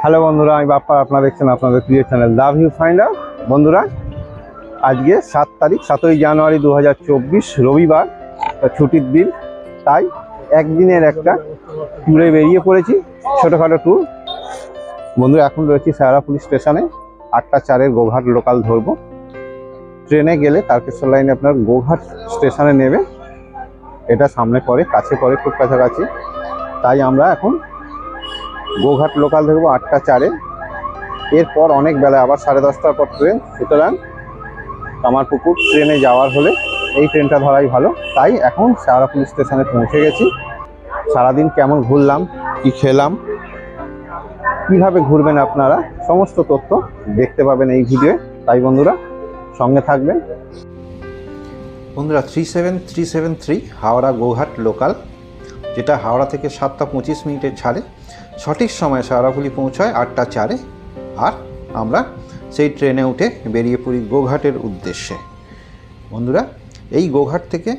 Hello বন্ধুরা, আমি বাপ্পা। আপনারা দেখছেন আপনাদের প্রিয় চ্যানেল দা ভিউ ফাইন্ডার। বন্ধুরা, আজকে 7 তারিখ 7ই জানুয়ারি 2024 রবিবার, ছুটির দিন। তাই একদিনের একটা ট্যুরে বেরিয়ে পড়েছি, ছোটোখাটো ট্যুর। বন্ধুরা, এখন রয়েছি শেওড়াফুলি স্টেশনে। 8টা 4-এর গোঘাট লোকাল ধরবো। ট্রেনে গেলে তারকেশ্বর লাইনে আপনার গোঘাট স্টেশনে নেবে। এটা সামনে পড়ে, কাছে পড়ে, খুব কাছাকাছি। তাই আমরা এখন গোঘাট লোকাল ধরবো 8টা 4-এ। এরপর অনেক বেলা, আবার 10:30টার পর ট্রেন। সুতরাং কামারপুকুর ট্রেনে যাওয়ার হলে এই ট্রেনটা ধরাই ভালো। তাই এখন শেওড়াফুলি স্টেশনে পৌঁছে গেছি। সারাদিন কেমন ঘুরলাম, কি খেলাম, কিভাবে ঘুরবেন আপনারা, সমস্ত তথ্য দেখতে পাবেন এই ভিডিওয়ে। তাই বন্ধুরা, সঙ্গে থাকবেন। বন্ধুরা, 37373 হাওড়া গোঘাট লোকাল, যেটা হাওড়া থেকে 7টা 25 মিনিটে ছাড়ে। সঠিক সময়ে শেওড়াফুলি পৌঁছায় 8টা 4-এ। আর আমরা সেই ট্রেনে উঠে বেরিয়ে পড়ি গোঘাটের উদ্দেশ্যে। বন্ধুরা, এই গোঘাট থেকে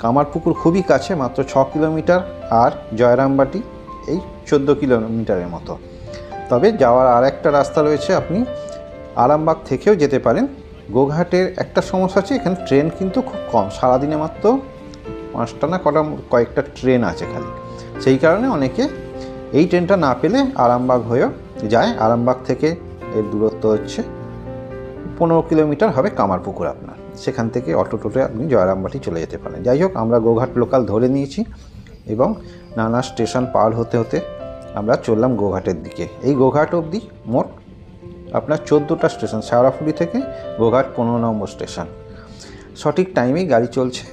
কামারপুকুর খুবই কাছে, মাত্র 6 কিলোমিটার। আর জয়রামবাটি এই 14 কিলোমিটারের মতো। তবে যাওয়ার আর একটা রাস্তা রয়েছে, আপনি আরামবাগ থেকেও যেতে পারেন। গোঘাটের একটা সমস্যা আছে, এখানে ট্রেন কিন্তু খুব কম। সারাদিনে মাত্র 5টা না কয়েকটা ট্রেন আছে খালি। সেই কারণে অনেকে এই ট্রেনটা না পেলে আরামবাগ হয়েও যায়। আরামবাগ থেকে এর দূরত্ব হচ্ছে 15 কিলোমিটার হবে কামারপুকুর আপনার। সেখান থেকে অটো টোটোয় আপনি জয়রামবাটি চলে যেতে পারেন। যাই হোক, আমরা গোঘাট লোকাল ধরে নিয়েছি এবং নানা স্টেশন পার হতে হতে আমরা চললাম গোঘাটের দিকে। এই গোঘাট অবধি মোট আপনার 14টা স্টেশন। শেওড়াফুলি থেকে গোঘাট 15 নম্বর স্টেশন। সঠিক টাইমেই গাড়ি চলছে।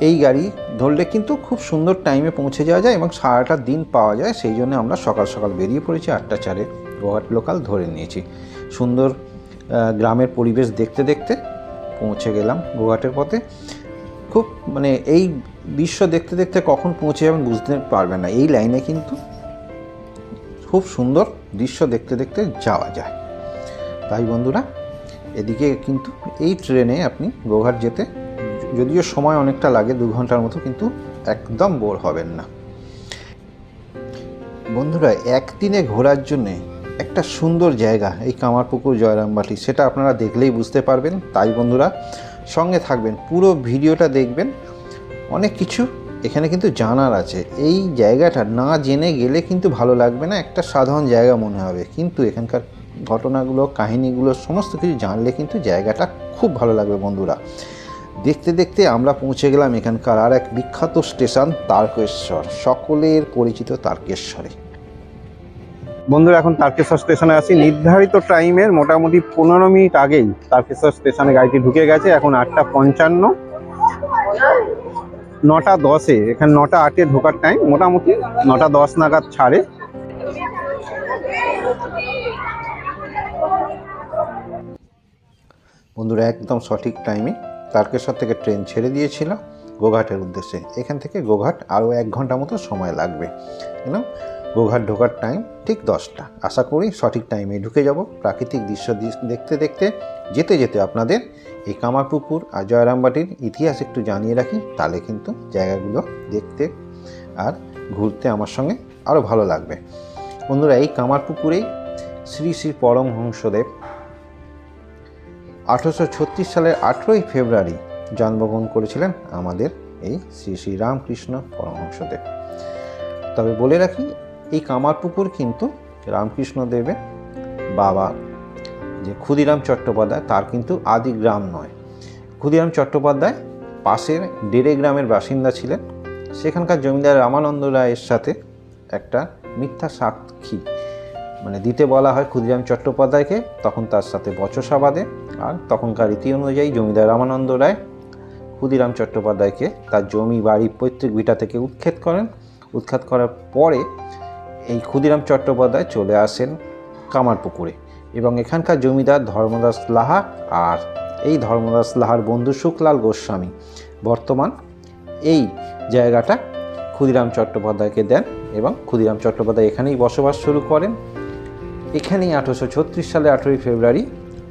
এই গাড়ি ধরলে কিন্তু খুব সুন্দর টাইমে পৌঁছে যাওয়া যায় এবং সারাটা দিন পাওয়া যায়। সেই জন্য আমরা সকাল সকাল বেরিয়ে পড়েছি। 8টা 4-এ গোঘাট লোকাল ধরে নিয়েছি। সুন্দর গ্রামের পরিবেশ দেখতে দেখতে পৌঁছে গেলাম গোঘাটের পথে। খুব এই দৃশ্য দেখতে দেখতে কখন পৌঁছে যাবেন বুঝতে পারবেন না। এই লাইনে কিন্তু খুব সুন্দর দৃশ্য দেখতে দেখতে যাওয়া যায়। তাই বন্ধুরা, এদিকে কিন্তু এই ট্রেনে আপনি গোঘাট যেতে, যদিও সময় অনেকটা লাগে, 2 ঘন্টার মতো, কিন্তু একদম বোর হবেন না। বন্ধুরা, একদিনে ঘোরার জন্যে একটা সুন্দর জায়গা এই কামারপুকুর জয়রামবাটি, সেটা আপনারা দেখলেই বুঝতে পারবেন। তাই বন্ধুরা, সঙ্গে থাকবেন, পুরো ভিডিওটা দেখবেন। অনেক কিছু এখানে কিন্তু জানার আছে। এই জায়গাটা না জেনে গেলে কিন্তু ভালো লাগবে না, একটা সাধারণ জায়গা মনে হবে। কিন্তু এখানকার ঘটনাগুলো, কাহিনীগুলো সমস্ত কিছু জানলে কিন্তু জায়গাটা খুব ভালো লাগবে। বন্ধুরা, দেখতে দেখতে আমরা পৌঁছে গেলাম এখানকার আর এক বিখ্যাত স্টেশন, তারকেশ্বর। সকলের পরিচিত তারকেশ্বরে। বন্ধুরা, এখন তারকেশ্বর স্টেশনে আছি। নির্ধারিত টাইমের মোটামুটি 15 মিনিট আগেই তারকেশ্বর স্টেশনে গাড়িটি ঢুকে গেছে। এখন 8টা 55, 9টা 10-এ, এখানে 9টা 8-এ ঢোকার টাইম। মোটামুটি 9টা 10 নাগাদ ছাড়ে। বন্ধুরা, একদম সঠিক টাইমে তারকেশ্বর থেকে ট্রেন ছেড়ে দিয়েছিল গোঘাটের উদ্দেশ্যে। এখান থেকে গোঘাট আরও 1 ঘন্টা মতো সময় লাগবে। এবং গোঘাট ঢোকার টাইম ঠিক 10টা। আশা করি সঠিক টাইমে ঢুকে যাব। প্রাকৃতিক দৃশ্য দেখতে দেখতে যেতে যেতে আপনাদের এই কামারপুকুর আর জয়রামবাটির ইতিহাস একটু জানিয়ে রাখি, তাহলে কিন্তু জায়গাগুলো দেখতে আর ঘুরতে আমার সঙ্গে আরও ভালো লাগবে। বন্ধুরা, এই কামারপুকুরেই শ্রী শ্রী পরমহংসদেব 1836 সালের 18ই ফেব্রুয়ারি জন্মগ্রহণ করেছিলেন আমাদের এই শ্রী শ্রী রামকৃষ্ণ পরমহংসদেব। তবে বলে রাখি, এই কামারপুকুর কিন্তু রামকৃষ্ণদেবের বাবা যে ক্ষুদিরাম চট্টোপাধ্যায়, তার কিন্তু আদি গ্রাম নয়। ক্ষুদিরাম চট্টোপাধ্যায় পাশের ডেরে গ্রামের বাসিন্দা ছিলেন। সেখানকার জমিদার রামানন্দ রায়ের সাথে একটা মিথ্যা সাক্ষী দিতে বলা হয় ক্ষুদিরাম চট্টোপাধ্যায়কে। তখন তার সাথে বচসা বাঁধে। আর তখনকার রীতি অনুযায়ী জমিদার রামানন্দ রায় ক্ষুদিরাম চট্টোপাধ্যায়কে তার জমি, বাড়ি, পৈতৃক ভিটা থেকে উৎখাত করেন। উৎখাত করার পরে এই ক্ষুদিরাম চট্টোপাধ্যায় চলে আসেন কামারপুকুরে এবং এখানকার জমিদার ধর্মদাস লাহা আর এই ধর্মদাস লাহার বন্ধু শুকলাল গোস্বামী বর্তমান এই জায়গাটা ক্ষুদিরাম চট্টোপাধ্যায়কে দেন এবং ক্ষুদিরাম চট্টোপাধ্যায় এখানেই বসবাস শুরু করেন। এখানেই 1836 সালে 18ই ফেব্রুয়ারি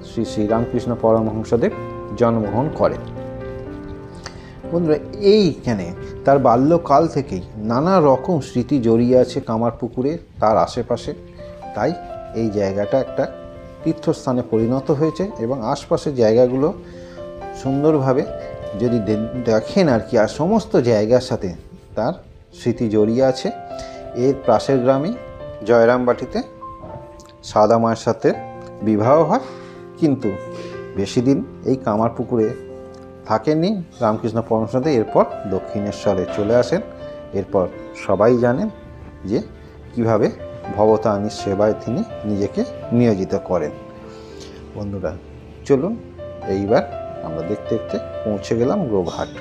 শ্রী শ্রী রামকৃষ্ণ পরমহংসদেব জন্মগ্রহণ করেন। বন্ধুরা, এইখানে তার বাল্যকাল থেকেই নানা রকম স্মৃতি জড়িয়ে আছে কামারপুকুরে, তার আশেপাশে। তাই এই জায়গাটা একটা তীর্থস্থানে পরিণত হয়েছে এবং আশপাশের জায়গাগুলো সুন্দরভাবে যদি দেখেন আর কি, আর সমস্ত জায়গার সাথে তার স্মৃতি জড়িয়ে আছে। এর পাশের গ্রামে জয়রামবাটিতে সারদা মায়ের সাথে বিবাহ হয়, কিন্তু বেশি দিন এই কামারপুকুরে থাকেননি রামকৃষ্ণ পরমহংস। এরপর দক্ষিণেশ্বরে চলে আসেন। এরপর সবাই জানেন যে কিভাবে ভবতারিণীর সেবায় তিনি নিজেকে নিয়োজিত করেন। বন্ধুরা চলুন এইবার আমরা দেখতে দেখতে পৌঁছে গেলাম গোঘাট।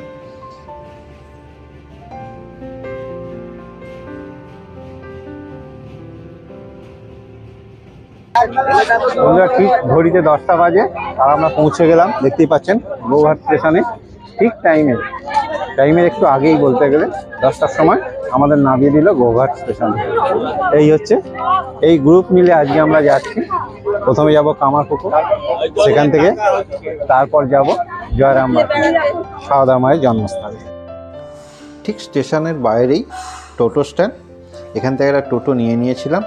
বন্ধুরা ঠিক ঘড়িতে 10টা বাজে আর আমরা পৌঁছে গেলাম, দেখতেই পাচ্ছেন গোঘাট স্টেশনে। ঠিক টাইমের একটু আগেই বলতে গেলে 10টার সময় আমাদের নামিয়ে দিল গোঘাট স্টেশনে। এই হচ্ছে এই গ্রুপ মিলে আজকে আমরা যাচ্ছি। প্রথমে যাব কামারপুকুর, সেখান থেকে তারপর যাব জয়রামবাটি, সারদা মায়ের জন্মস্থানে। ঠিক স্টেশনের বাইরেই টোটো স্ট্যান্ড, এখান থেকে একটা টোটো নিয়েছিলাম।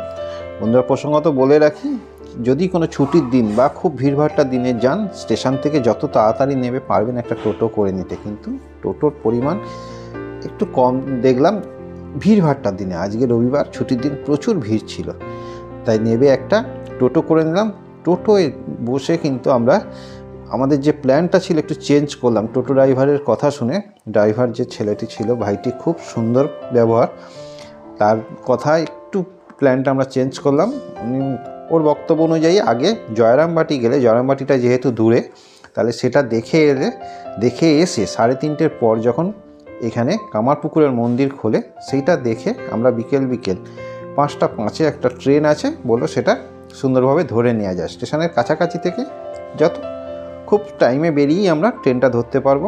বন্ধুরা প্রসঙ্গত বলে রাখি, যদি কোনো ছুটির দিন বা খুব ভিড়ভাট্টা দিনে যান, স্টেশন থেকে যত তাড়াতাড়ি নেমে পারবেন একটা টোটো করে নিতে, কিন্তু টোটোর পরিমাণ একটু কম দেখলাম ভিড়ভাট্টার দিনে। আজকে রবিবার, ছুটির দিন, প্রচুর ভিড় ছিল, তাই নেবে একটা টোটো করে নিলাম। টোটোয় বসে কিন্তু আমরা আমাদের যে প্ল্যানটা ছিল একটু চেঞ্জ করলাম। টোটো ড্রাইভারের কথা শুনে, ড্রাইভার যে ছেলেটি ছিল, ভাইটি খুব সুন্দর ব্যবহার, তার কথা একটু প্ল্যানটা আমরা চেঞ্জ করলাম। ওর বক্তব্য অনুযায়ী আগে জয়রামবাটি গেলে, জয়রামবাটিটা যেহেতু দূরে, তাহলে সেটা দেখে এসে 3:30-র পর যখন এখানে কামারপুকুরের মন্দির খোলে, সেইটা দেখে আমরা বিকেল 5টা 5-এ একটা ট্রেন আছে, বললো সেটা সুন্দরভাবে ধরে নেওয়া যায় স্টেশনের কাছাকাছি থেকে। যত খুব টাইমে বেরিয়েই আমরা ট্রেনটা ধরতে পারবো।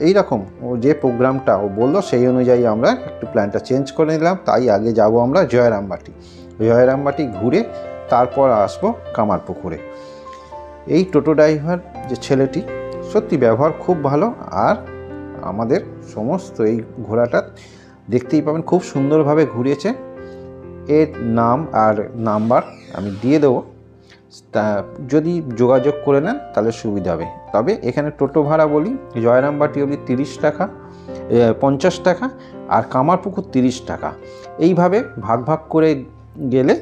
এইরকম ও যে প্রোগ্রামটা ও বললো, সেই অনুযায়ী আমরা একটু প্ল্যানটা চেঞ্জ করে নিলাম। তাই আগে যাব আমরা জয়রামবাটি ঘুরে তারপর আসবো কামারপুকুরে। এই টোটো ড্রাইভার যে ছেলেটি, সত্যি ব্যবহার খুব ভালো। আর আমাদের সমস্ত এই ঘোরাটা দেখতেই পাবেন খুব সুন্দরভাবে ঘুরিয়েছে। এর নাম আর নাম্বার আমি দিয়ে দেবো, তা যদি যোগাযোগ করে নেন তাহলে সুবিধা হবে। তবে এখানে টোটো ভাড়া বলি, জয়রামবাটি অবধি 30 টাকা, 50 টাকা, আর কামারপুকুর 30 টাকা। এইভাবে ভাগ করে গেলে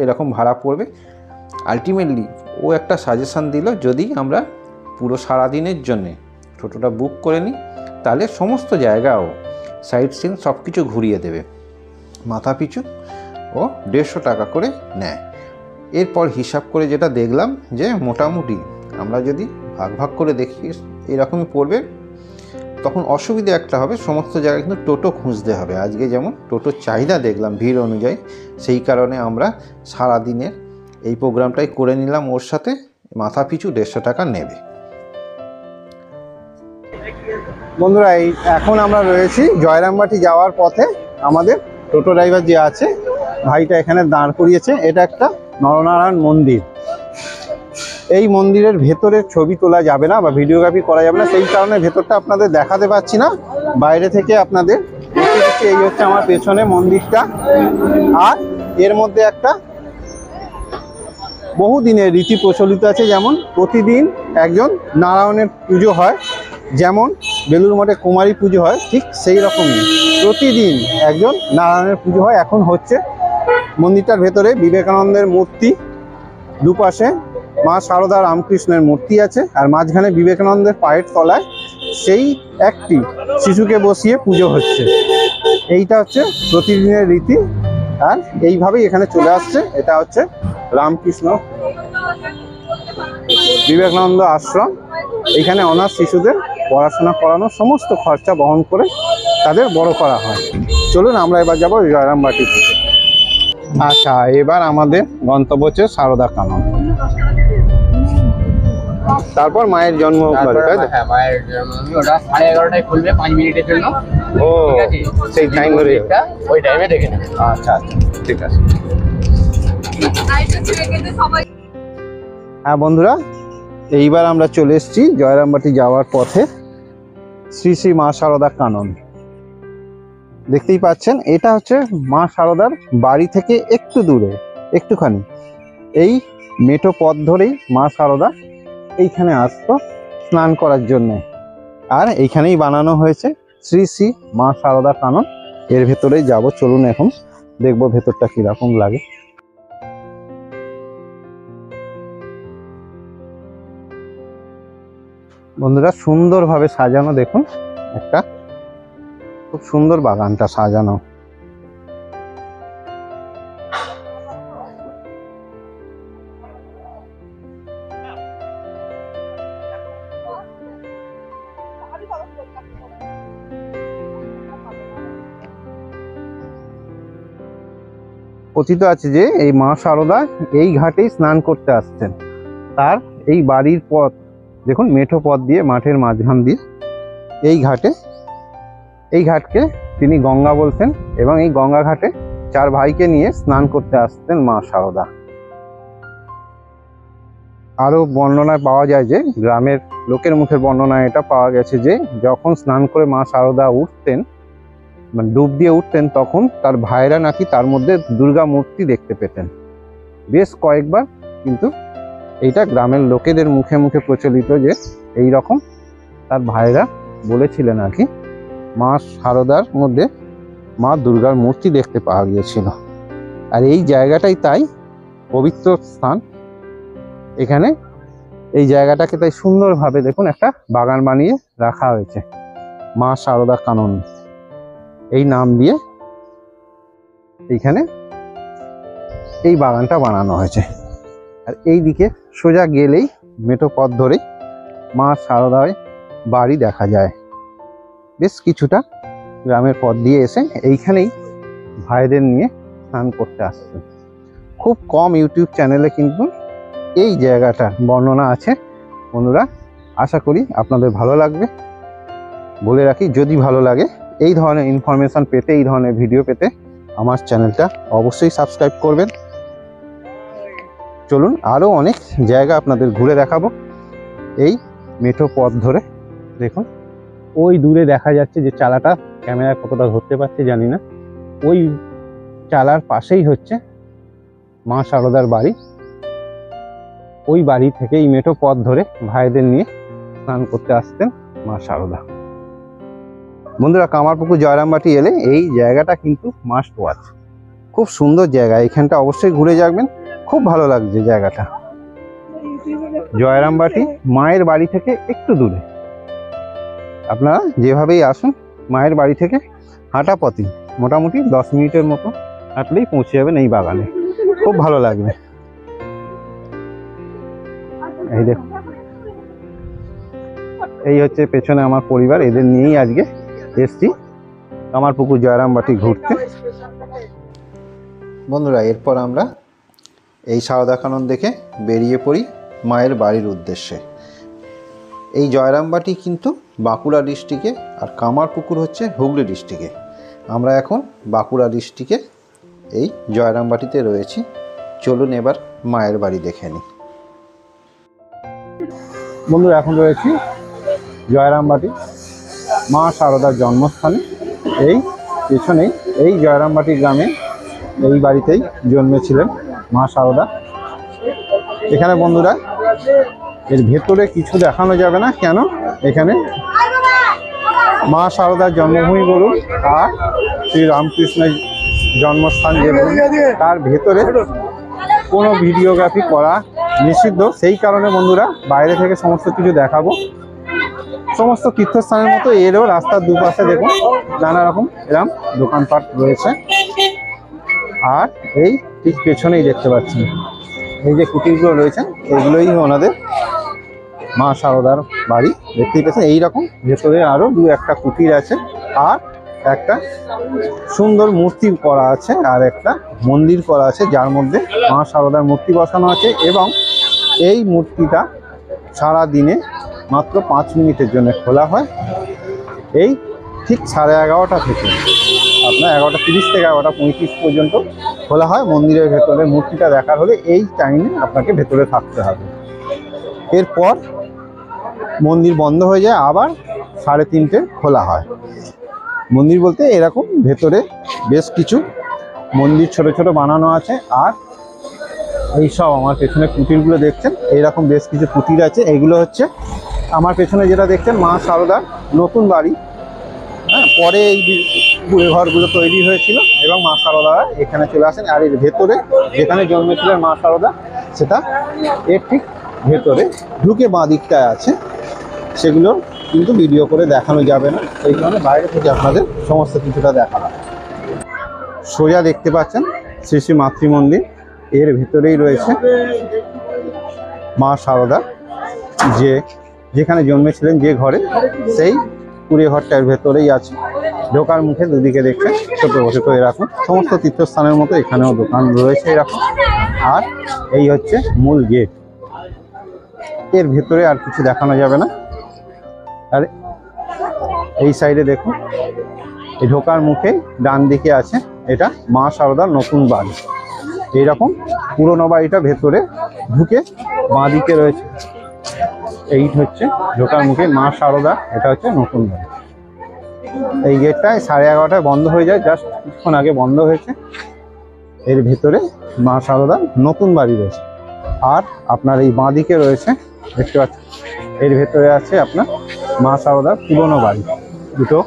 এরকম ভাড়া পড়বে। আলটিমেটলি ও একটা সাজেশান দিল, যদি আমরা পুরো সারাদিনের জন্যে টোটোটা বুক করে নিই, তাহলে সমস্ত জায়গাও সাইট সিন সব কিছু ঘুরিয়ে দেবে। মাথা পিছু ও 150 টাকা করে নেয়। এরপর হিসাব করে যেটা দেখলাম যে মোটামুটি আমরা যদি ভাগ করে দেখি এরকমই পড়বে। তখন অসুবিধা একটা হবে, সমস্ত জায়গায় কিন্তু টোটো খুঁজতে হবে। আজকে যেমন টোটোর চাহিদা দেখলাম ভিড় অনুযায়ী, সেই কারণে আমরা সারাদিনের এই প্রোগ্রামটাই করে নিলাম। ওর সাথে মাথা পিছু 150 টাকা নেবে। বন্ধুরা এখন আমরা রয়েছি জয়রামবাটি যাওয়ার পথে। আমাদের টোটো ড্রাইভার যে আছে, ভাইটা এখানে দাঁড় করিয়েছে। এটা একটা নরনারায়ণ মন্দির। এই মন্দিরের ভেতরে ছবি তোলা যাবে না বা ভিডিওগ্রাফি করা যাবে না, সেই কারণে ভেতরটা আপনাদের দেখাতে পাচ্ছি না। বাইরে থেকে আপনাদের দেখতে দিচ্ছি। এই হচ্ছে আমার পেছনে মন্দিরটা। আর এর মধ্যে একটা বহুদিনের রীতি প্রচলিত আছে, যেমন প্রতিদিন একজন নারায়ণের পুজো হয়। যেমন বেলুড় মঠে কুমারী পুজো হয়, ঠিক সেই রকমই প্রতিদিন একজন নারায়ণের পুজো হয়। এখন হচ্ছে মন্দিরটার ভেতরে বিবেকানন্দের মূর্তি, দুপাশে মা সারদা রামকৃষ্ণের মূর্তি আছে, আর মাঝখানে বিবেকানন্দের পায়ের তলায় সেই একটি শিশুকে বসিয়ে পুজো হচ্ছে। এইটা হচ্ছে প্রতিদিনের রীতি, আর এইভাবেই এখানে চলে আসছে। এটা হচ্ছে রামকৃষ্ণ বিবেকানন্দ আশ্রম। এখানে অনাথ শিশুদের পড়াশোনা করানোর সমস্ত খরচা বহন করে তাদের বড় করা হয়। চলুন আমরা এবার যাবো জয়রামবাটি থেকে। আচ্ছা, এবার আমাদের গন্তব্য হচ্ছে সারদা কানন, তারপর মায়ের জন্ম। হ্যাঁ, মায়ের জন্ম ওটা 11:30টায় খুলবে, 5 মিনিটের জন্য। ও, সেই টাইম ধরে ওই টাইমে দেখে নেবে। আচ্ছা আচ্ছা, ঠিক আছে। হ্যাঁ বন্ধুরা, এইবার আমরা চলে এসেছি জয়রামবাটি যাওয়ার পথে শ্রী শ্রী মা সারদা কানন। দেখতেই পাচ্ছেন, এটা হচ্ছে মা সারদার বাড়ি থেকে একটু দূরে, একটুখানি এই মেঠো পথ ধরেই মা শারদা এইখানে আসতো স্নান করার জন্য। আর এইখানেই বানানো হয়েছে শ্রী শ্রী মা শারদা কানন। এর ভেতরেই যাব, চলুন এখন দেখবো ভেতরটা কিরকম লাগে। বন্ধুরা সুন্দরভাবে সাজানো, দেখুন একটা খুব সুন্দর বাগানটা সাজানো। কথিত আছে যে এই মা শারদা এই ঘাটেই স্নান করতে আসতেন। তার এই বাড়ির পথ দেখুন, মেঠো পথ দিয়ে মাঠের মাঝখান দিয়ে এই ঘাটকে তিনি গঙ্গা বলতেন এবং এই গঙ্গা ঘাটে 4 ভাইকে নিয়ে স্নান করতে আসতেন মা শারদা। আরো বর্ণনায় পাওয়া যায় যে, গ্রামের লোকের মুখের বর্ণনায় এটা পাওয়া গেছে যে যখন স্নান করে মা শারদা উঠতেন, মানে ডুব দিয়ে উঠতেন, তখন তার ভাইরা নাকি তার মধ্যে দুর্গা মূর্তি দেখতে পেতেন বেশ কয়েকবার। কিন্তু এইটা গ্রামের লোকেদের মুখে মুখে প্রচলিত যে এই রকম তার ভাইরা বলেছিলেন আর কি, মা শারদার মধ্যে মা দুর্গার মূর্তি দেখতে পাওয়া গিয়েছিল। আর এই জায়গাটাই তাই পবিত্র স্থান। এখানে এই জায়গাটাকে তাই সুন্দরভাবে দেখুন একটা বাগান বানিয়ে রাখা হয়েছে, মা শারদা কানন এই নাম দিয়ে এইখানে এই বাগানটা বানানো হয়েছে। আর এই দিকে সোজা গেলেই মেঠো পথ ধরেই মা শারদার বাড়ি দেখা যায়। বেশ কিছুটা গ্রামের পথ দিয়ে এসে এইখানেই ভাইদের নিয়ে স্নান করতে আসছে। খুব কম ইউটিউব চ্যানেলে কিন্তু এই জায়গাটা বর্ণনা আছে। বন্ধুরা আশা করি আপনাদের ভালো লাগবে। বলে রাখি, যদি ভালো লাগে এই ধরনের ইনফরমেশন পেতে, এই ধরনের ভিডিও পেতে আমার চ্যানেলটা অবশ্যই সাবস্ক্রাইব করবেন। চলুন আরও অনেক জায়গা আপনাদের ঘুরে দেখাবো এই মেঠো পথ ধরে। দেখুন ওই দূরে দেখা যাচ্ছে যে চালাটা, ক্যামেরা কতটা ধরতে পারছে জানি না, ওই চালার পাশেই হচ্ছে মা শারদার বাড়ি। ওই বাড়ি থেকে এই মেঠো পথ ধরে ভাইদের নিয়ে স্নান করতে আসতেন মা শারদা। বন্ধুরা কামারপুকুর জয়রামবাটি এলে এই জায়গাটা কিন্তু মাস্ট ওয়াচ। খুব সুন্দর জায়গা, এখানটা অবশ্যই ঘুরে যাবেন, খুব ভালো লাগছে জায়গাটা। জয়রামবাটি মায়ের বাড়ি থেকে একটু দূরে। আপনারা যেভাবেই আসুন মায়ের বাড়ি থেকে হাঁটা পথই মোটামুটি 10 মিনিটের মতো হাঁটলেই পৌঁছে যাবেন এই বাগানে। খুব ভালো লাগবে। এই দেখুন, এই হচ্ছে পেছনে আমার পরিবার, এদের নিয়েই আজকে এসছি কামারপুকুর জয়রামবাটি ঘুরতে। বন্ধুরা এরপর আমরা এই শারদা কানন দেখে বেরিয়ে পড়ি মায়ের বাড়ির উদ্দেশ্যে। এই জয়রামবাটি কিন্তু বাঁকুড়া ডিস্ট্রিক্টে আর কামারপুকুর হচ্ছে হুগলি ডিস্ট্রিক্টে। আমরা এখন বাঁকুড়া ডিস্ট্রিক্টে এই জয়রামবাটিতে রয়েছি। চলুন এবার মায়ের বাড়ি দেখে নিই। বন্ধুরা এখন রয়েছি জয়রামবাটি মা শারদার জন্মস্থানে। এই পেছনেই এই জয়রামবাটি গ্রামে এই বাড়িতেই জন্মেছিলেন মা শারদা। এখানে বন্ধুরা এর ভেতরে কিছু দেখানো যাবে না, কেন এখানে মা শারদার জন্মভূমি বলুন আর শ্রী রামকৃষ্ণের জন্মস্থান যে বলুন, তার ভেতরে কোনো ভিডিওগ্রাফি করা নিষিদ্ধ। সেই কারণে বন্ধুরা বাইরে থেকে সমস্ত কিছু দেখাবো। সমস্ত তীর্থস্থানের মতো এরও রাস্তার দুপাশে দেখুন নানা রকম এরকম দোকানপাট রয়েছে। আর এই ঠিক পেছনেই দেখতে পাচ্ছেন এই যে কুটিরগুলো রয়েছেন, এগুলোই ওনাদের মা শারদার বাড়ি। দেখতেই পাচ্ছেন এইরকম ভেতরে আরও 2-1টা কুটির আছে, আর একটা সুন্দর মূর্তি করা আছে, আর একটা মন্দির করা আছে যার মধ্যে মা শারদার মূর্তি বসানো আছে। এবং এই মূর্তিটা সারা দিনে মাত্র 5 মিনিটের জন্য খোলা হয়। এই ঠিক 11:30 থেকে আপনার 11:30 থেকে 11:35 পর্যন্ত খোলা হয়। মন্দিরের ভেতরে মূর্তিটা দেখার হলে এই টাইমে আপনাকে ভেতরে থাকতে হবে। এরপর মন্দির বন্ধ হয়ে যায়, আবার 3:30 খোলা হয়। মন্দির বলতে এরকম ভেতরে বেশ কিছু মন্দির ছোট ছোট বানানো আছে। আর এই সব আমার পেছনে কুটিরগুলো দেখছেন, এইরকম বেশ কিছু কুটির আছে। এইগুলো হচ্ছে আমার পেছনে যেটা দেখছেন মা শারদার নতুন বাড়ি। হ্যাঁ, পরে এই কুড়ে ঘরগুলো তৈরি হয়েছিল এবং মা শারদা এখানে চলে আসেন। আর এর ভেতরে যেখানে জন্মেছিলেন মা শারদা, সেটা এর ঠিক ভেতরে ঢুকে বাঁ দিকটায় আছে। সেগুলো কিন্তু ভিডিও করে দেখানো যাবে না, এই কারণে বাইরে থেকে আপনাদের সমস্ত কিছুটা দেখানো। সোজা দেখতে পাচ্ছেন শ্রী শ্রী মাতৃ মন্দির, এর ভেতরেই রয়েছে মা শারদা, যেখানে জন্মেছিলেন যে ঘরে, সেই কুড়ে ঘরটার ভেতরেই আছে। ঢোকার মুখে দুদিকে দেখছেন ছোট ছোট এরকম সমস্ত তীর্থস্থানের মতো এখানেও দোকান রয়েছে এরকম। আর এই হচ্ছে মূল গেট, এর ভেতরে আর কিছু দেখানো যাবে না। আর এই সাইডে দেখুন, এই ঢোকার মুখে ডান দিকে আছে এটা মা শারদার নতুন বাড়ি। এইরকম পুরোনো বাড়িটা ভেতরে ঢুকে বাঁ দিকে রয়েছে। এই হচ্ছে ঢোকার মুখে মা শারদা, এটা হচ্ছে নতুন বাড়ি। এই গেটটায় 11:30টায় বন্ধ হয়ে যায়, জাস্ট কিছুক্ষণ আগে বন্ধ হয়েছে। এর ভেতরে মা শারদার নতুন বাড়ি রয়েছে। আর আপনার এই বাঁ দিকে রয়েছে, দেখতে পাচ্ছেন, এর ভেতরে আছে আপনার মা শারদার পুরোনো বাড়ি, দুটো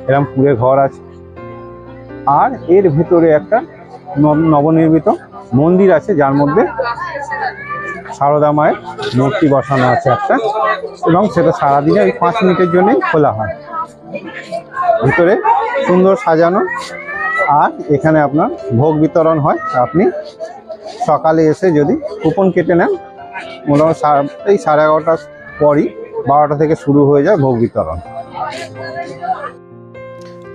এরকম কুড়ে ঘর আছে। আর এর ভেতরে একটা নবনির্মিত মন্দির আছে, যার মধ্যে শারদা মায়ের মূর্তি বসানো আছে একটা, এবং সেটা সারাদিনে ওই 5 মিনিটের জন্যই খোলা হয়। ভিতরে সুন্দর সাজানো। আর এখানে আপনার ভোগ বিতরণ হয়। আপনি সকালে এসে যদি কুপন কেটে নেন, মোটামুটি এই 11:30টার পরই 12টা থেকে শুরু হয়ে যায় ভোগ বিতরণ।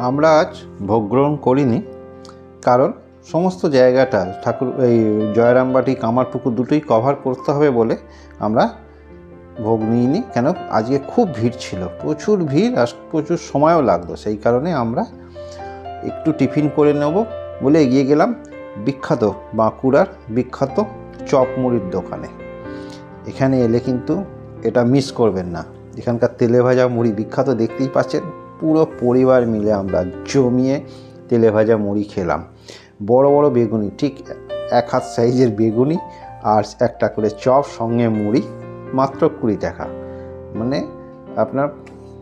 আমরা আজ ভোগ গ্রহণ করিনি, কারণ সমস্ত জায়গাটা ঠাকুর এই জয়রামবাটি কামারপুকুর দুটোই কভার করতে হবে বলে আমরা ভোগ নিইনি। কেন, আজকে খুব ভিড় ছিল, প্রচুর ভিড়, আর প্রচুর সময়ও লাগতো। সেই কারণে আমরা একটু টিফিন করে নেব বলে এগিয়ে গেলাম বিখ্যাত বাঁকুড়ার বিখ্যাত চপ মুড়ির দোকানে। এখানে এলে কিন্তু এটা মিস করবেন না। এখানকার তেলে ভাজা মুড়ি বিখ্যাত, দেখতেই পাচ্ছেন। পুরো পরিবার মিলে আমরা জমিয়ে তেলে ভাজা মুড়ি খেলাম। বড় বড় বেগুনি, ঠিক 1 হাত সাইজের বেগুনি, আর একটা করে চপ, সঙ্গে মুড়ি, মাত্র 20 টাকা। মানে আপনার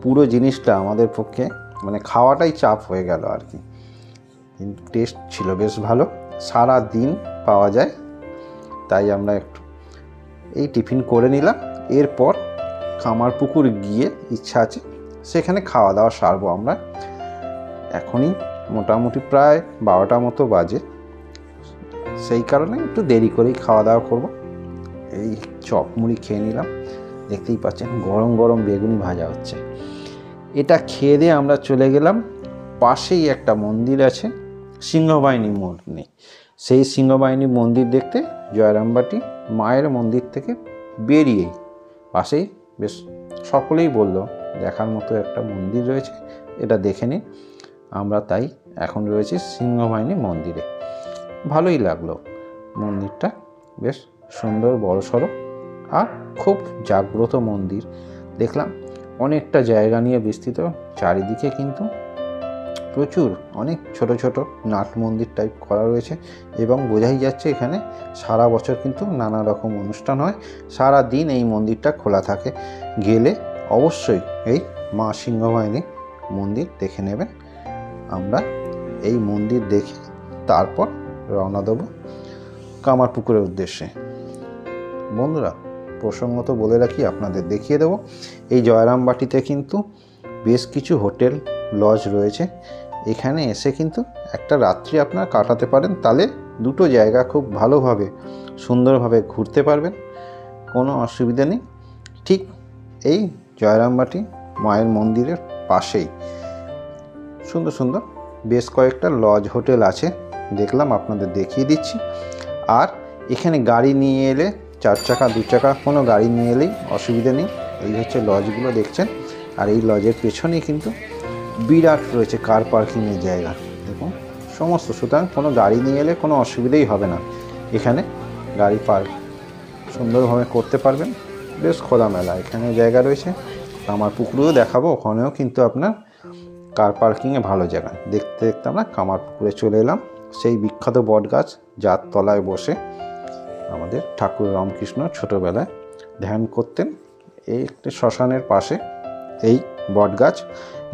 পুরো জিনিসটা আমাদের পক্ষে মানে খাওয়াটাই চাপ হয়ে গেল আর কি। কিন্তু টেস্ট ছিল বেশ ভালো, সারা দিন পাওয়া যায়। তাই আমরা একটু এই টিফিন করে নিলাম। এরপর কামারপুকুর গিয়ে ইচ্ছা আছে সেখানে খাওয়া দাওয়া সারবো আমরা। এখনই মোটামুটি প্রায় 12টা মতো বাজে, সেই কারণে একটু দেরি করেই খাওয়া দাওয়া করব। এই চপ মুড়ি খেয়ে নিলাম, দেখতেই পাচ্ছেন গরম গরম বেগুনি ভাজা হচ্ছে। এটা খেয়ে দিয়ে আমরা চলে গেলাম, পাশেই একটা মন্দির আছে সিংহবাহিনী মন্দির। সেই সিংহবাহিনী মন্দির দেখতে জয়রামবাটি মায়ের মন্দির থেকে বেরিয়েই পাশেই বেশ সকলেই বলল দেখার মতো একটা মন্দির রয়েছে, এটা দেখে নিন। আমরা তাই এখন রয়েছি সিংহবাহিনী মন্দিরে। ভালোই লাগলো মন্দিরটা, বেশ সুন্দর বড়সড় আর খুব জাগ্রত মন্দির। দেখলাম অনেকটা জায়গা নিয়ে বিস্তৃত, চারিদিকে কিন্তু প্রচুর অনেক ছোট ছোট নাট মন্দির টাইপ করা রয়েছে, এবং বোঝাই যাচ্ছে এখানে সারা বছর কিন্তু নানা রকম অনুষ্ঠান হয়। সারা দিন এই মন্দিরটা খোলা থাকে। গেলে অবশ্যই এই মা সিংহবাহিনী মন্দির দেখে নেবেন। আমরা এই মন্দির দেখে তারপর রওনা দেব কামারপুকুরের উদ্দেশ্যে। বন্ধুরা, প্রসঙ্গত বলে রাখি, আপনাদের দেখিয়ে দেব এই জয়রামবাটিতে কিন্তু বেশ কিছু হোটেল লজ রয়েছে। এখানে এসে কিন্তু একটা রাত্রি আপনারা কাটাতে পারেন, তাহলে দুটো জায়গা খুব ভালোভাবে সুন্দরভাবে ঘুরতে পারবেন, কোনো অসুবিধা নেই। ঠিক এই জয়রামবাটি মায়ের মন্দিরের পাশেই সুন্দর সুন্দর বেশ কয়েকটা লজ হোটেল আছে, দেখলাম আপনাদের দেখিয়ে দিচ্ছি। আর এখানে গাড়ি নিয়ে এলে, 4 চাকা 2 চাকা কোনো গাড়ি নিয়ে এলেই অসুবিধা নেই। এই হচ্ছে লজগুলো দেখছেন, আর এই লজের পেছনেই কিন্তু বিরাট রয়েছে কার পার্কিংয়ের জায়গা, দেখুন সমস্ত। সুতরাং কোনো গাড়ি নিয়ে এলে কোনো অসুবিধাই হবে না, এখানে গাড়ি পার্ক সুন্দরভাবে করতে পারবেন। বেশ খোলামেলা এখানে জায়গা রয়েছে। কামারপুকুরেও দেখাবো, ওখানেও কিন্তু আপনার কার পার্কিংয়ে ভালো জায়গা। দেখতে দেখতে আমরা কামারপুকুরে চলে এলাম, সেই বিখ্যাত বট গাছ যার তলায় বসে আমাদের ঠাকুর রামকৃষ্ণ ছোটোবেলায় ধ্যান করতেন। এই একটি শ্মশানের পাশে এই বটগাছ,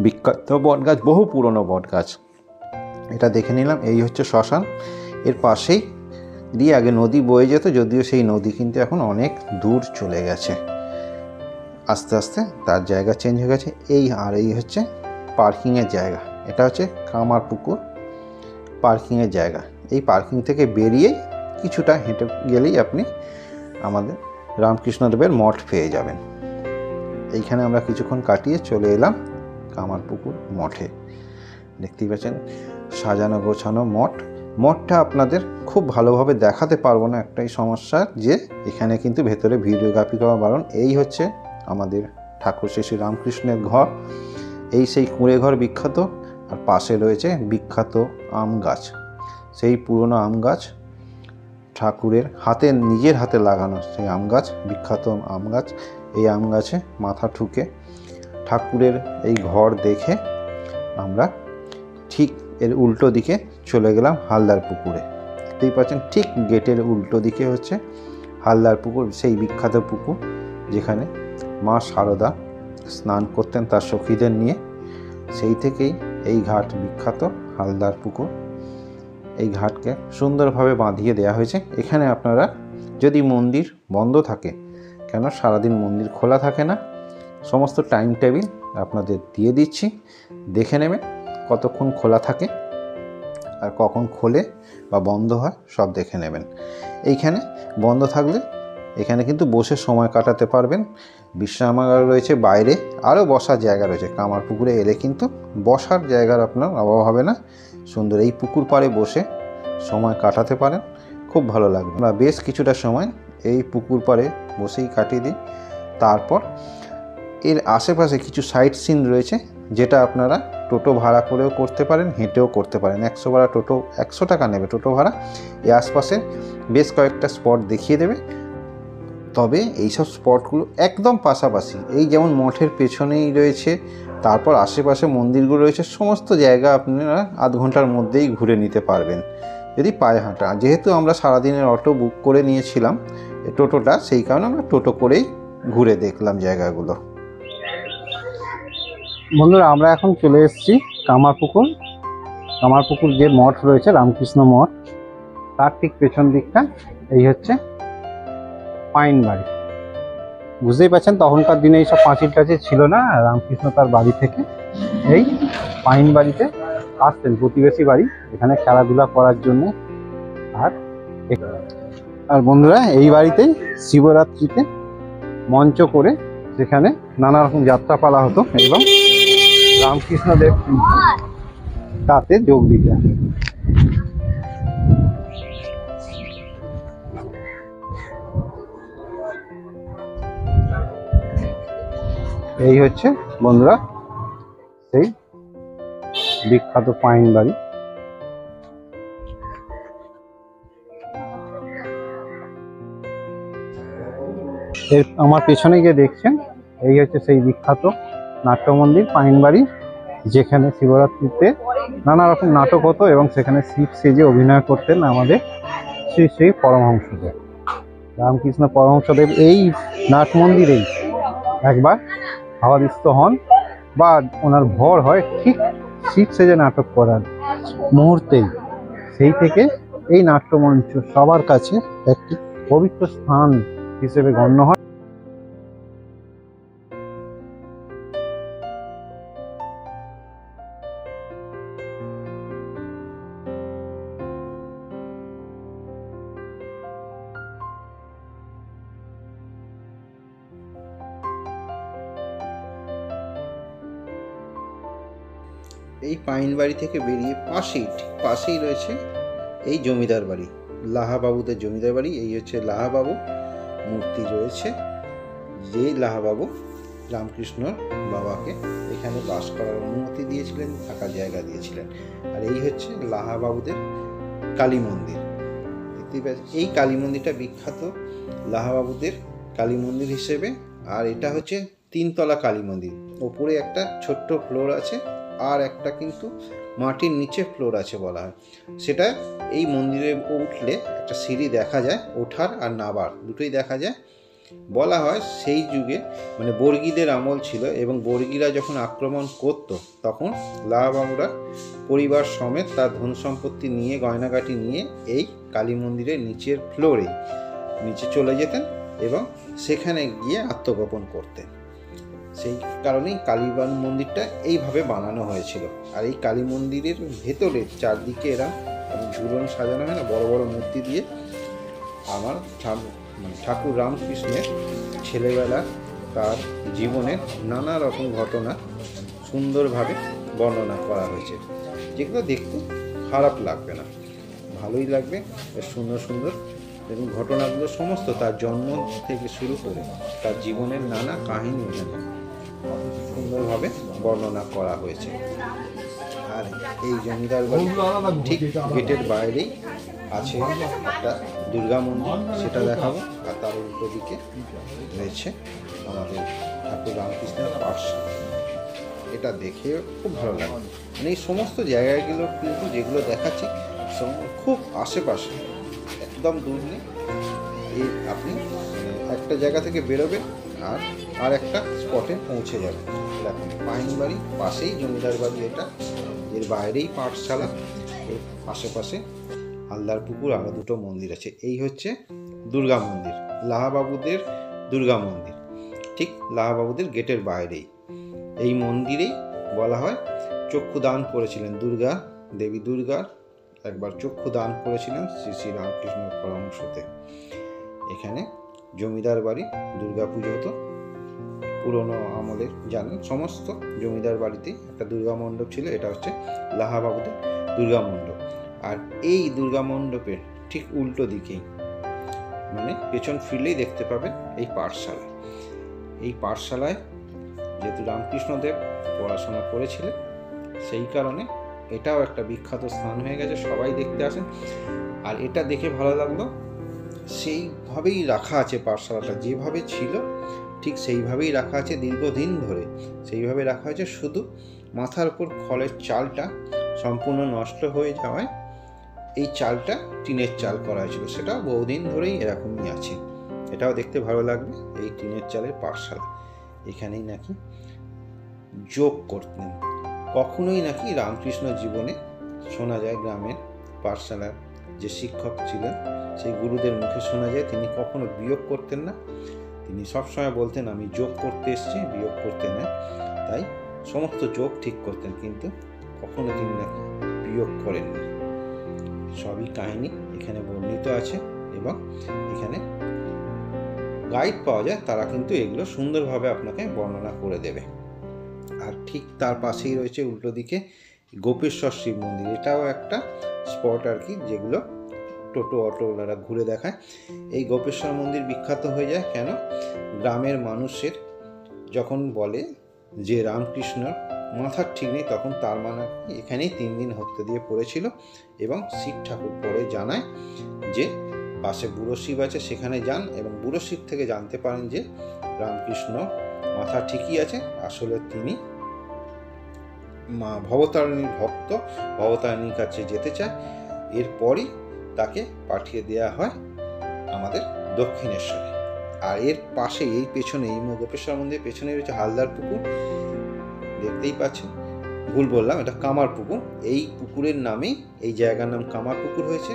বিখ্যাত বটগাছ, বহু পুরনো বটগাছ। এটা দেখে নিলাম, এই হচ্ছে শ্মশান। এর পাশেই দিয়ে আগে নদী বয়ে যেত, যদিও সেই নদী কিন্তু এখন অনেক দূর চলে গেছে, আস্তে আস্তে তার জায়গা চেঞ্জ হয়ে গেছে। এই হচ্ছে পার্কিংয়ের জায়গা। এটা হচ্ছে কামারপুকুর পার্কিংয়ের জায়গা। এই পার্কিং থেকে বেরিয়েই কিছুটা হেঁটে গেলেই আপনি আমাদের রামকৃষ্ণদেবের মঠ পেয়ে যাবেন। এইখানে আমরা কিছুক্ষণ কাটিয়ে চলে এলাম কামারপুকুর মঠে। দেখতেই পাচ্ছেন সাজানো গোছানো মঠ। মঠটা আপনাদের খুব ভালোভাবে দেখাতে পারবো না, একটাই সমস্যা যে এখানে কিন্তু ভেতরে ভিডিওগ্রাফি করা বারণ। এই হচ্ছে আমাদের ঠাকুর শ্রী রামকৃষ্ণের ঘর। এই সেই কুঁড়ে ঘর বিখ্যাত, আর পাশে রয়েছে বিখ্যাত আম গাছ। সেই পুরনো আম গাছ, ঠাকুরের নিজের হাতে লাগানো সেই আম গাছ, বিখ্যাত আম গাছ। এই আম গাছে মাথা ঠুকে ঠাকুরের এই ঘর দেখে আমরা ঠিক এর উল্টো দিকে চলে গেলাম হালদার পুকুরে। দেখতেই পাচ্ছেন ঠিক গেটের উল্টো দিকে হচ্ছে হালদার পুকুর, সেই বিখ্যাত পুকুর যেখানে মা শারদা স্নান করতেন তার সখীদের নিয়ে। সেই থেকেই এই ঘাট বিখ্যাত হালদার পুকুর। এই ঘাটকে সুন্দরভাবে বাঁধিয়ে দেওয়া হয়েছে। এখানে আপনারা যদি মন্দির বন্ধ থাকে, কেন সারাদিন মন্দির খোলা থাকে না, সমস্ত টাইম টেবিল আপনাদের দিয়ে দিচ্ছি, দেখে নেবেন কতক্ষণ খোলা থাকে আর কখন খোলে বা বন্ধ হয়, সব দেখে নেবেন। এইখানে বন্ধ থাকলে এখানে কিন্তু বসে সময় কাটাতে পারবেন। বিশ্রামাগার রয়েছে বাইরে, আরও বসার জায়গা রয়েছে। কামারপুকুরে এলে কিন্তু বসার জায়গার আপনার অভাব হবে না। সুন্দর এই পুকুর পাড়ে বসে সময় কাটাতে পারেন, খুব ভালো লাগবে। আমরা বেশ কিছুটা সময় এই পুকুর পাড়ে বসেই কাটিয়ে দিই। তারপর এর আশেপাশে কিছু সাইট সিন রয়েছে, যেটা আপনারা টোটো ভাড়া করেও করতে পারেন, হেঁটেও করতে পারেন। 100 ভাড়া টোটো, 100 টাকা নেবে টোটো ভাড়া। এই আশপাশে বেশ কয়েকটা স্পট দেখিয়ে দেবে। তবে এইসব স্পটগুলো একদম পাশাপাশি, এই যেমন মঠের পেছনেই রয়েছে, তারপর আশেপাশে মন্দিরগুলো রয়েছে, সমস্ত জায়গা আপনারা আধ ঘন্টার মধ্যেই ঘুরে নিতে পারবেন যদি পায়ে হাঁটা। যেহেতু আমরা সারাদিনের অটো বুক করে নিয়েছিলাম টোটোটা, সেই কারণে আমরা টোটো করেই ঘুরে দেখলাম জায়গাগুলো। বন্ধুরা, আমরা এখন চলে এসেছি কামারপুকুর। কামারপুকুর যে মঠ রয়েছে রামকৃষ্ণ মঠ, তার ঠিক পেছন দিকটা এই হচ্ছে পাইন বাড়ি। বুঝতেই পারছেন তখনকার দিনে এইসব পাঁচিল টাচিল ছিল না। রামকৃষ্ণ তার বাড়ি থেকে এই পাইন বাড়িতে আসতেন, প্রতিবেশী বাড়ি, এখানে খেলাধুলা করার জন্য। আর বন্ধুরা, এই বাড়িতেই শিবরাত্রিতে মঞ্চ করে সেখানে নানা রকম যাত্রাপালা হতো এবং রামকৃষ্ণদেব তাতে যোগ দিতেন। এই হচ্ছে বন্ধুরা সেই বিখ্যাত পাইন বাড়ি। এর আমার পেছনে গিয়ে দেখছেন, এই হচ্ছে সেই বিখ্যাত নাট্য মন্দির পাইন বাড়ি, যেখানে শিবরাত্রিতে নানা রকম নাটক হতো এবং সেখানে শিব সেজে অভিনয় করতেন আমাদের শ্রী শ্রী পরমহংসদেব। রামকৃষ্ণ পরমহংসদেব এই নাট মন্দিরেই একবার ভাবাদিষ্ট হন বা ওনার ভর হয় ঠিক শিব সেজে নাটক করার মুহূর্তেই। সেই থেকে এই নাট্যমঞ্চ সবার কাছে একটি পবিত্র স্থান হিসেবে গণ্য হয়। এই পাইন বাড়ি থেকে বেরিয়ে পাশেই রয়েছে এই জমিদার বাড়ি, লাহাবাবুদের জমিদার বাড়ি। এই হচ্ছে লাহাবাবু মূর্তি রয়েছে, যে লাহাবাবু রামকৃষ্ণ বাবাকে এখানে বাস করার অনুমতি দিয়েছিলেন, থাকার জায়গা দিয়েছিলেন। আর এই হচ্ছে লাহাবাবুদের কালী মন্দির। দেখতেই পাচ্ছেন এই কালী মন্দিরটা বিখ্যাত লাহাবাবুদের কালী মন্দির হিসেবে। আর এটা হচ্ছে 3 তলা কালী মন্দির। ওপরে একটা ছোট্ট ফ্লোর আছে, আর একটা কিন্তু মাটির নিচে ফ্লোর আছে বলা হয়। সেটা এই মন্দিরে উঠলে একটা সিঁড়ি দেখা যায়, ওঠার আর নাবার দুটোই দেখা যায়। বলা হয় সেই যুগে মানে বর্গীদের আমল ছিল, এবং বর্গীরা যখন আক্রমণ করত তখন লাহাবাবুরা পরিবার সমেত তার ধন সম্পত্তি নিয়ে, গয়নাগাটি নিয়ে এই কালী মন্দিরের নিচের ফ্লোরে নিচে চলে যেতেন এবং সেখানে গিয়ে আত্মগোপন করতেন। সেই কারণেই কালীবান মন্দিরটা এইভাবে বানানো হয়েছিল। আর এই কালী মন্দিরের ভেতরে চারদিকে এরা ঝুলন সাজানো হয় না, বড় বড় মূর্তি দিয়ে আমার ঠাকুর রামকৃষ্ণের ছেলেবেলা, তার জীবনের নানা রকম ঘটনা সুন্দরভাবে বর্ণনা করা হয়েছে, যেগুলো দেখতে খারাপ লাগবে না, ভালোই লাগবে। সুন্দর সুন্দর এবং ঘটনাগুলো সমস্ত তার জন্ম থেকে শুরু করে তার জীবনের নানা কাহিনী এখানে সুন্দরভাবে বর্ণনা করা হয়েছে। আর এই জমিদার বাড়ি ঠিক গেটের বাইরেই আছে একটা দুর্গা মন্দির, সেটা দেখাবো। আর তার উল্টো দিকে রয়েছে আমাদের ঠাকুর রামকৃষ্ণের পাঠশালা, এটা দেখে খুব ভালো লাগে। মানে এই সমস্ত জায়গাগুলো কিন্তু যেগুলো দেখাচ্ছি খুব আশেপাশে, একদম দূর নেই। এই আপনি একটা জায়গা থেকে বেরোবেন আর একটা স্পটে পৌঁছে যাবেন। দেখুন পাইনবাড়ি পাশেই জমিদার বাড়ি, এটা এর বাইরেই পাঠশালা, এর আশেপাশে হালদার পুকুর, আরও দুটো মন্দির আছে। এই হচ্ছে দুর্গা মন্দির, লাহাবাবুদের দুর্গা মন্দির, ঠিক লাহাবাবুদের গেটের বাইরেই। এই মন্দিরেই বলা হয় চক্ষু দান করেছিলেন দুর্গা দেবী, দুর্গার একবার চক্ষু দান করেছিলেন শ্রী শ্রী রামকৃষ্ণের পরামর্শতে। এখানে জমিদার বাড়ি দুর্গা পুজো হতো পুরনো আমলের, জানেন সমস্ত জমিদার বাড়িতেই একটা দুর্গা মণ্ডপ ছিল। এটা হচ্ছে লাহাবাবুদের দুর্গা মণ্ডপ। আর এই দুর্গা মণ্ডপের ঠিক উল্টো দিকেই মানে পেছন ফিরলেই দেখতে পাবেন এই পাঠশালা। এই পাঠশালায় যেহেতু রামকৃষ্ণদেব পড়াশোনা করেছিলেন, সেই কারণে এটাও একটা বিখ্যাত স্থান হয়ে গেছে, সবাই দেখতে আসেন। আর এটা দেখে ভালো লাগলো, সেইভাবেই রাখা আছে পাঠশালাটা, যেভাবে ছিল ঠিক সেইভাবেই রাখা আছে দীর্ঘদিন ধরে, সেইভাবে রাখা হয়েছে। শুধু মাথার উপর খড়ের চালটা সম্পূর্ণ নষ্ট হয়ে যাওয়ায় এই চালটা টিনের চাল করা হয়েছিল, সেটা বহুদিন ধরেই এরকমই আছে। এটাও দেখতে ভালো লাগবে। এই টিনের চালের পাঠশালা, এখানেই নাকি যোগ করতেন। কখনোই নাকি রামকৃষ্ণ জীবনে শোনা যায় গ্রামের পাঠশালার যে শিক্ষক ছিলেন সেই গুরুদের মুখে শোনা যায় তিনি কখনো বিয়োগ করতেন না। তিনি সবসময় বলতেন আমি যোগ করতে এসেছি, বিয়োগ করতে না। তাই সমস্ত যোগ ঠিক করতেন, কিন্তু কখনো তিনি নাকি বিয়োগ করেননি। সবই কাহিনী এখানে বর্ণিত আছে, এবং এখানে গাইড পাওয়া যায়, তারা কিন্তু এগুলো সুন্দরভাবে আপনাকে বর্ণনা করে দেবে। আর ঠিক তার পাশেই রয়েছে উল্টো দিকে গোপেশ্বর শিব মন্দির। এটাও একটা স্পট আর কি, যেগুলো টোটো অটোওয়ালারা ঘুরে দেখায়। এই গোপেশ্বর মন্দির বিখ্যাত হয়ে যায় কেন? গ্রামের মানুষের যখন বলে যে রামকৃষ্ণর মাথার ঠিক নেই, তখন তার মানে এখানেই 3 দিন হত্যা দিয়ে পড়েছিল। এবং শিব ঠাকুর পরে জানায় যে পাশে বুড়ো শিব আছে, সেখানে যান, এবং বুড়ো শিব থেকে জানতে পারেন যে রামকৃষ্ণ মাথা ঠিকই আছে, আসলে তিনি মা ভবতারিণীর ভক্ত, ভবতারিণীর কাছে যেতে চায়। এরপরই তাকে পাঠিয়ে দেওয়া হয় আমাদের দক্ষিণেশ্বরে। আর এর পাশে এই পেছনে এই গোপেশ্বর মন্দিরের পেছনে রয়েছে হালদার পুকুর, দেখতেই পাচ্ছেন। ভুল বললাম, এটা কামার পুকুর। এই পুকুরের নামেই এই জায়গার নাম কামার পুকুর হয়েছে।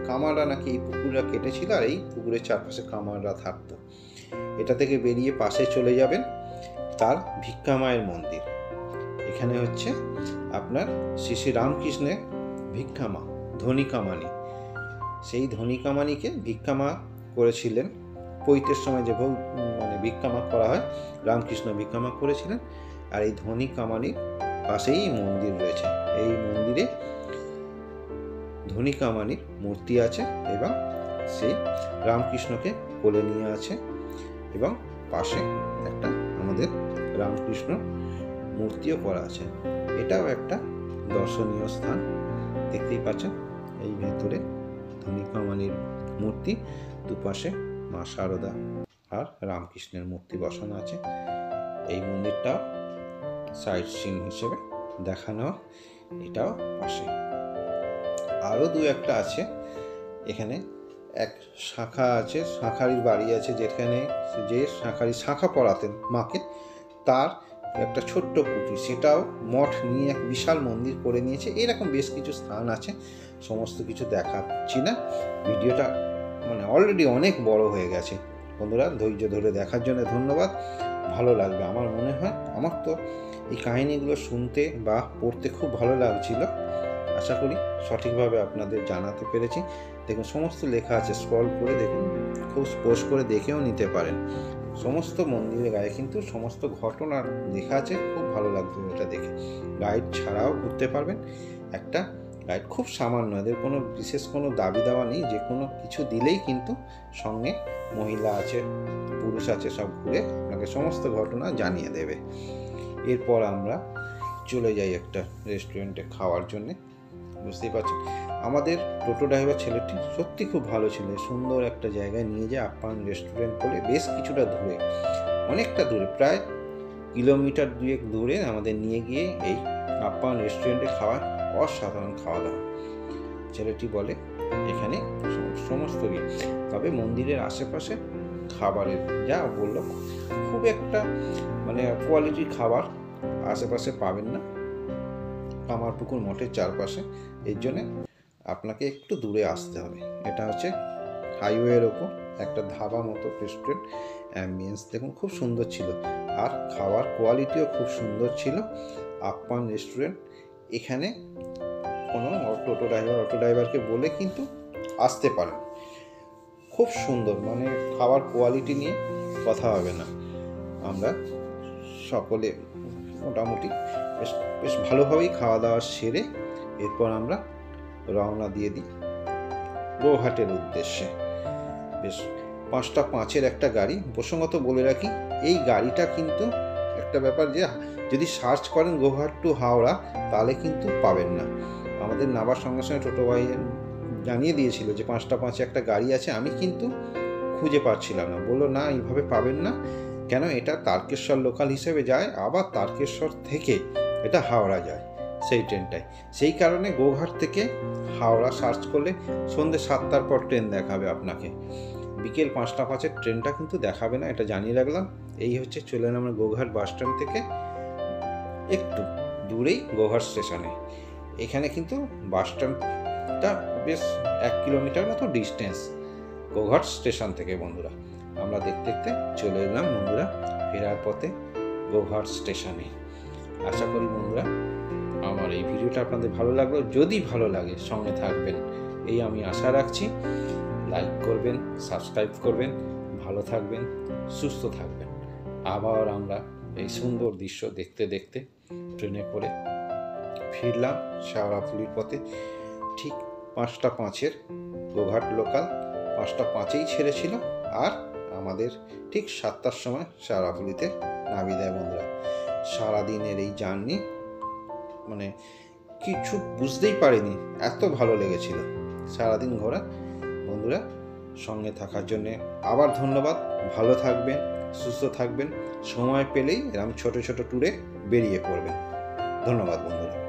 কামাররা নাকি এই পুকুরটা কেটেছিল, আর এই পুকুরের চারপাশে কামাররা থাকতো। এটা থেকে বেরিয়ে পাশে চলে যাবেন তার ভিক্ষা মায়ের মন্দির। এখানে হচ্ছে আপনার শ্রী শ্রী রামকৃষ্ণের ভিক্ষা মা ধনী কামানি। সেই ধনী কামানিকে ভিক্ষা মা করেছিলেন পৈতের সময়, যে মানে ভিক্ষা মা করা হয়, রামকৃষ্ণ ভিক্ষা মা করেছিলেন। আর এই ধনী কামানির পাশেই মন্দির রয়েছে। এই মন্দিরে ধনী কামানির মূর্তি আছে, এবং সে রামকৃষ্ণকে কোলে নিয়ে আছে, এবং পাশে একটা আমাদের রামকৃষ্ণ মূর্তিও করা আছে। এটাও একটা দর্শনীয় স্থান, দেখতেই পাচ্ছেন। এই ভেতরে ধনী কামানির মূর্তি, দুপাশে মা শারদা আর রামকৃষ্ণের মূর্তি বসানো আছে। এই মন্দিরটা সাইট সিন হিসেবে দেখানো, এটাও পাশে। আরও দু একটা আছে। এখানে এক শাঁখা আছে, শাঁখারির বাড়ি আছে, যেখানে যে শাঁখা পড়াতেন মাকে, তার একটা ছোট্ট কুঠি, সেটাও মঠ নিয়ে এক বিশাল মন্দির করে নিয়েছে। এরকম বেশ কিছু স্থান আছে, সমস্ত কিছু দেখাচ্ছি না, ভিডিওটা মানে অলরেডি অনেক বড় হয়ে গেছে। বন্ধুরা ধৈর্য ধরে দেখার জন্য ধন্যবাদ। ভালো লাগবে আমার মনে হয়। আমার তো এই কাহিনীগুলো শুনতে বা পড়তে খুব ভালো লাগছিল। আশা করি সঠিকভাবে আপনাদের জানাতে পেরেছি। দেখুন সমস্ত লেখা আছে, স্ক্রল করে দেখুন, খুব স্পষ্ট করে দেখেও নিতে পারেন। সমস্ত মন্দিরের গায়ে কিন্তু সমস্ত ঘটনা লেখা আছে, খুব ভালো লাগবে এটা দেখে। গাইড ছাড়াও ঘুরতে পারবেন। একটা গাইড খুব সামান্য, এদের কোনো বিশেষ কোনো দাবি দাওয়া নেই, যে কোনো কিছু দিলেই কিন্তু সঙ্গে মহিলা আছে, পুরুষ আছে, সব ঘুরে আপনাকে সমস্ত ঘটনা জানিয়ে দেবে। এরপর আমরা চলে যাই একটা রেস্টুরেন্টে খাওয়ার জন্যে। বুঝতেই পারছেন আমাদের টোটো ড্রাইভার ছেলেটি সত্যি খুব ভালো ছিল। সুন্দর একটা জায়গায় নিয়ে যায়, আপ্যায়ন রেস্টুরেন্ট বলে, বেশ কিছুটা দূরে, অনেকটা দূরে, প্রায় কিলোমিটার 2 দূরে আমাদের নিয়ে গিয়ে এই আপ্যায়ন রেস্টুরেন্টে খাওয়া, অসাধারণ খাওয়া দাওয়া। ছেলেটি বলে এখানে সমস্ত তবে মন্দিরের আশেপাশে খাবারের যা বললো, খুব একটা মানে কোয়ালিটির খাবার আশেপাশে পাবেন না কামারপুকুর মঠের চারপাশে। এর জন্যে আপনাকে একটু দূরে আসতে হবে। এটা হচ্ছে হাইওয়ের ওপর একটা ধাবা মতো রেস্টুরেন্ট। অ্যাম্বিয়েন্স দেখুন খুব সুন্দর ছিল, আর খাওয়ার কোয়ালিটিও খুব সুন্দর ছিল। আপ্যায়ন রেস্টুরেন্ট, এখানে কোনো অটো ড্রাইভারকে বলে কিন্তু আসতে পারেন। খুব সুন্দর, মানে খাবার কোয়ালিটি নিয়ে কথা হবে না। আমরা সকলে মোটামুটি বেশ ভালোভাবেই খাওয়া দাওয়া সেরে এরপর আমরা রওনা দিয়ে দিই গোঘাটের উদ্দেশ্যে। বেশ 5টা 5-এর একটা গাড়ি। প্রসঙ্গত বলে রাখি, এই গাড়িটা কিন্তু একটা ব্যাপার, যে যদি সার্চ করেন গোঘাট টু হাওড়া তাহলে কিন্তু পাবেন না। আমাদের নাবার সঙ্গে সঙ্গে টোটো ভাই জানিয়ে দিয়েছিল যে 5টা 5-এ একটা গাড়ি আছে। আমি কিন্তু খুঁজে পাচ্ছিলাম না, বললো না এইভাবে পাবেন না, কেন এটা তারকেশ্বর লোকাল হিসেবে যায়, আবার তারকেশ্বর থেকে এটা হাওড়া যায় সেই ট্রেনটায়। সেই কারণে গোঘাট থেকে হাওড়া সার্চ করলে সন্ধ্যে 7টার পর ট্রেন দেখাবে আপনাকে, বিকেল 5টা 5-এর ট্রেনটা কিন্তু দেখাবে না, এটা জানিয়ে রাখলাম। এই হচ্ছে চলে এলাম আমরা গোঘাট বাস স্ট্যান্ড থেকে একটু দূরেই গোঘাট স্টেশনে। এখানে কিন্তু বাস স্ট্যান্ডটা বেশ 1 কিলোমিটার মতো ডিস্টেন্স গোঘাট স্টেশন থেকে। বন্ধুরা আমরা দেখতে দেখতে চলে এলাম বন্ধুরা ফেরার পথে গোঘাট স্টেশনে। আশা করি বন্ধুরা আমার এই ভিডিওটা আপনাদের ভালো লাগলো। যদি ভালো লাগে সঙ্গে থাকবেন এই আমি আশা রাখছি। লাইক করবেন, সাবস্ক্রাইব করবেন, ভালো থাকবেন, সুস্থ থাকবেন। আবার আমরা এই সুন্দর দৃশ্য দেখতে দেখতে ট্রেনে করে ফিরলাম শেওড়াফুলির পথে। ঠিক 5টা 5-এর গোঘাট লোকাল 5টা 5-এই ছেড়েছিল, আর আমাদের ঠিক 7টার সময় শেওড়াফুলিতে নামিয়ে দেয়। বন্ধুরা সারাদিনের এই জার্নি মানে কিছু বুঝতেই পারিনি, এত ভালো লেগেছিল সারাদিন ঘোরা। বন্ধুরা সঙ্গে থাকার জন্যে আবার ধন্যবাদ। ভালো থাকবেন, সুস্থ থাকবেন, সময় পেলেই এরকম ছোট ছোট ট্যুরে বেরিয়ে পড়বেন। ধন্যবাদ বন্ধুরা।